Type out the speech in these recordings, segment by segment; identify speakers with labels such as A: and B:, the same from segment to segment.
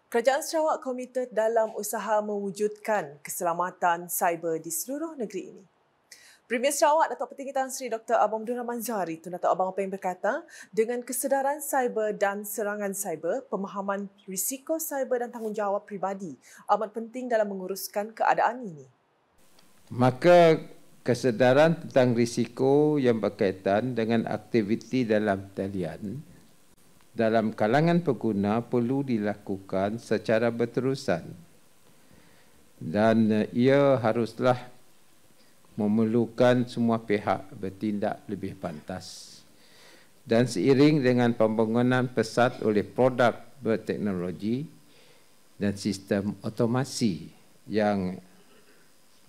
A: Kerajaan Sarawak komited dalam usaha mewujudkan keselamatan cyber di seluruh negeri ini. Premier Sarawak Datuk Petinggi Tan Sri Dr. Abang Abdul Rahman Zahari Tun Datuk Abang Peng berkata, dengan kesedaran cyber dan serangan cyber, pemahaman risiko cyber dan tanggungjawab pribadi amat penting dalam menguruskan keadaan ini.
B: Maka kesedaran tentang risiko yang berkaitan dengan aktiviti dalam talian dalam kalangan pengguna perlu dilakukan secara berterusan dan ia haruslah memerlukan semua pihak bertindak lebih pantas. Dan seiring dengan pembangunan pesat oleh produk berteknologi dan sistem otomasi yang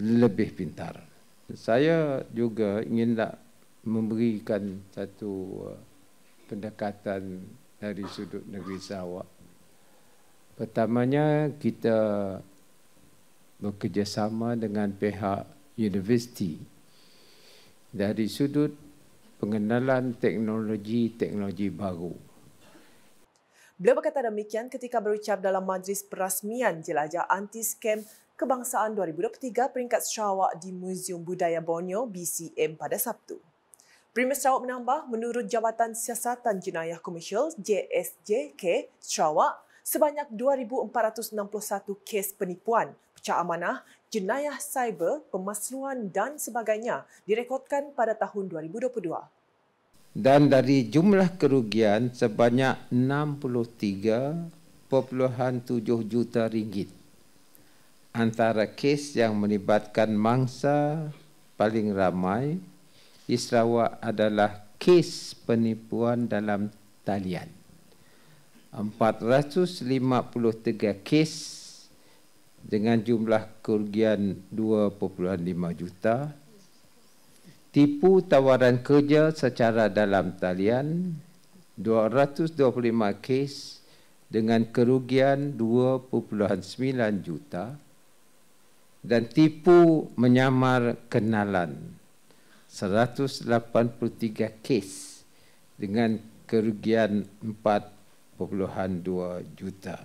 B: lebih pintar. Saya juga ingin memberikan satu pendekatan dari sudut negeri Sarawak. Pertamanya, kita bekerjasama dengan pihak universiti dari sudut pengenalan teknologi baru.
A: Beliau berkata demikian ketika berucap dalam majlis perasmian Jelajah Anti-Scam Kebangsaan 2023 peringkat Sarawak di Muzium Budaya Borneo BCM pada Sabtu. Premier Sarawak menambah, menurut Jabatan Siasatan Jenayah Komersial JSJK Sarawak, sebanyak 2,461 kes penipuan, pecah amanah, jenayah cyber, pemasluhan dan sebagainya direkodkan pada tahun 2022.
B: Dan dari jumlah kerugian sebanyak 63.7 juta ringgit. Antara kes yang melibatkan mangsa paling ramai di Sarawak adalah kes penipuan dalam talian. 453 kes dengan jumlah kerugian 2.5 juta. Tipu tawaran kerja secara dalam talian 225 kes dengan kerugian 2.9 juta dan tipu menyamar kenalan 183 kes dengan kerugian 4.2 juta.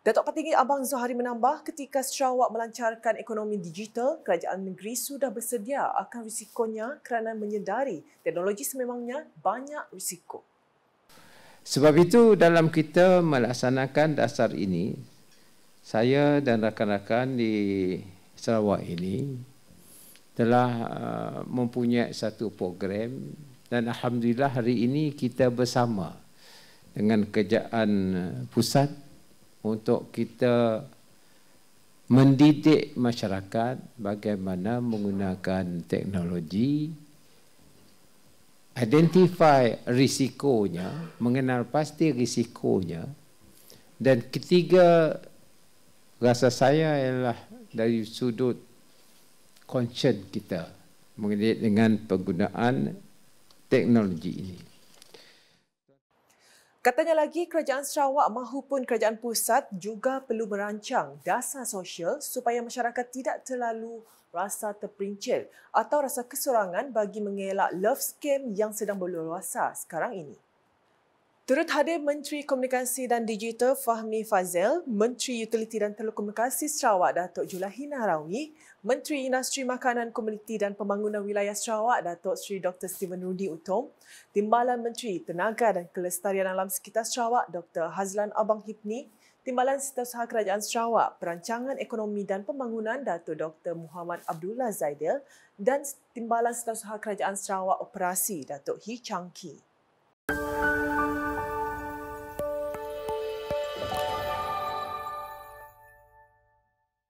A: Datuk Petinggi Abang Zahari menambah, ketika Sarawak melancarkan ekonomi digital, kerajaan negeri sudah bersedia akan risikonya kerana menyedari teknologi sememangnya banyak risiko.
B: Sebab itu dalam kita melaksanakan dasar ini, saya dan rakan-rakan di Sarawak ini telah mempunyai satu program dan alhamdulillah hari ini kita bersama dengan kerajaan pusat untuk kita mendidik masyarakat bagaimana menggunakan teknologi, identify risikonya, mengenal pasti risikonya, dan ketiga rasa saya ialah dari sudut concern kita mengenai dengan penggunaan teknologi ini.
A: Katanya lagi, kerajaan Sarawak mahupun kerajaan pusat juga perlu merancang dasar sosial supaya masyarakat tidak terlalu rasa terperincil atau rasa kesorangan bagi mengelak love scam yang sedang berleluasa sekarang ini. Turut hadir Menteri Komunikasi dan Digital Fahmi Fazil, Menteri Utiliti dan Telekomunikasi Sarawak Datuk Julahi Nahrawi, Menteri Industri Makanan Komuniti dan Pembangunan Wilayah Sarawak Datuk Seri Dr. Steven Rudi Utom, Timbalan Menteri Tenaga dan Kelestarian Alam Sekitar Sarawak Dr. Hazlan Abang Hipni, Timbalan Setiausaha Kerajaan Sarawak Perancangan Ekonomi dan Pembangunan Datuk Dr. Muhammad Abdullah Zaidil dan Timbalan Setiausaha Kerajaan Sarawak Operasi Datuk Hee Chang Kee.